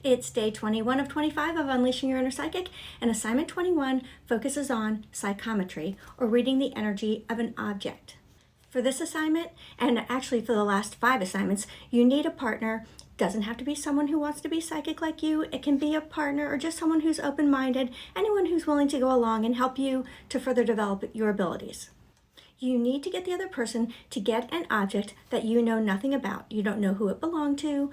It's day 21 of 25 of Unleashing Your Inner Psychic, and assignment 21 focuses on psychometry, or reading the energy of an object. For this assignment, and actually for the last 5 assignments, you need a partner. Doesn't have to be someone who wants to be psychic like you. It can be a partner or just someone who's open-minded, anyone who's willing to go along and help you to further develop your abilities. You need to get the other person to get an object that you know nothing about. You don't know who it belonged to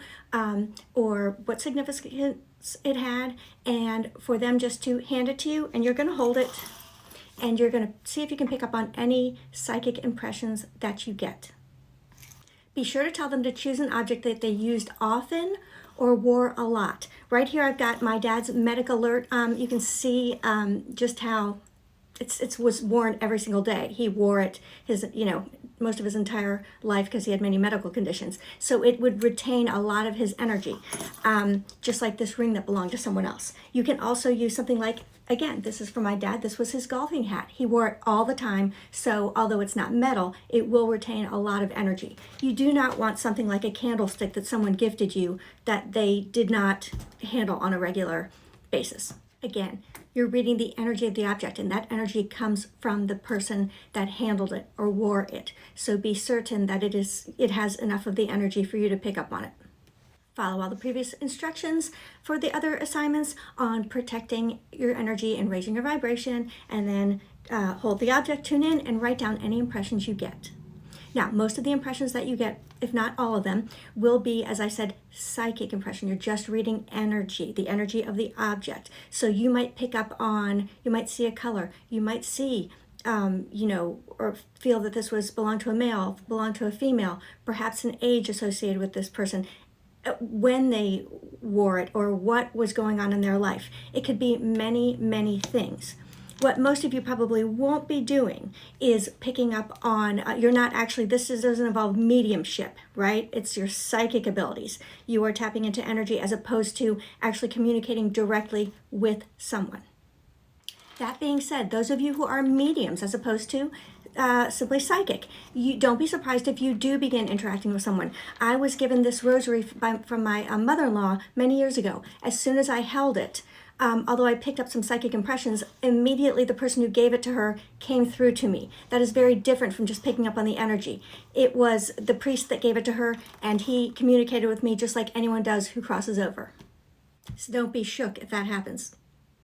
or what significance it had, and for them just to hand it to you, and you're going to hold it, and you're going to see if you can pick up on any psychic impressions that you get. Be sure to tell them to choose an object that they used often or wore a lot. Right here I've got my dad's medic alert. You can see just how it was worn every single day. He wore it most of his entire life because he had many medical conditions. So it would retain a lot of his energy, just like this ring that belonged to someone else. You can also use something like, again, this is for my dad. This was his golfing hat. He wore it all the time. So although it's not metal, it will retain a lot of energy. You do not want something like a candlestick that someone gifted you that they did not handle on a regular basis. Again, you're reading the energy of the object, and that energy comes from the person that handled it or wore it. So be certain that it has enough of the energy for you to pick up on it. Follow all the previous instructions for the other assignments on protecting your energy and raising your vibration, and then hold the object, tune in, and write down any impressions you get. Now, most of the impressions that you get, if not all of them, will be, as I said, psychic impression. You're just reading energy, the energy of the object. So you might pick up on, you might see a color, you might see, or feel that this belonged to a male, belonged to a female, perhaps an age associated with this person, when they wore it, or what was going on in their life. It could be many, many things. What most of you probably won't be doing is picking up on, doesn't involve mediumship, right? It's your psychic abilities. You are tapping into energy as opposed to actually communicating directly with someone. That being said, those of you who are mediums as opposed to simply psychic, you don't be surprised if you do begin interacting with someone. I was given this rosary from my mother-in-law many years ago. As soon as I held it, although I picked up some psychic impressions, immediately the person who gave it to her came through to me. That is very different from just picking up on the energy. It was the priest that gave it to her, and he communicated with me just like anyone does who crosses over. So don't be shook if that happens.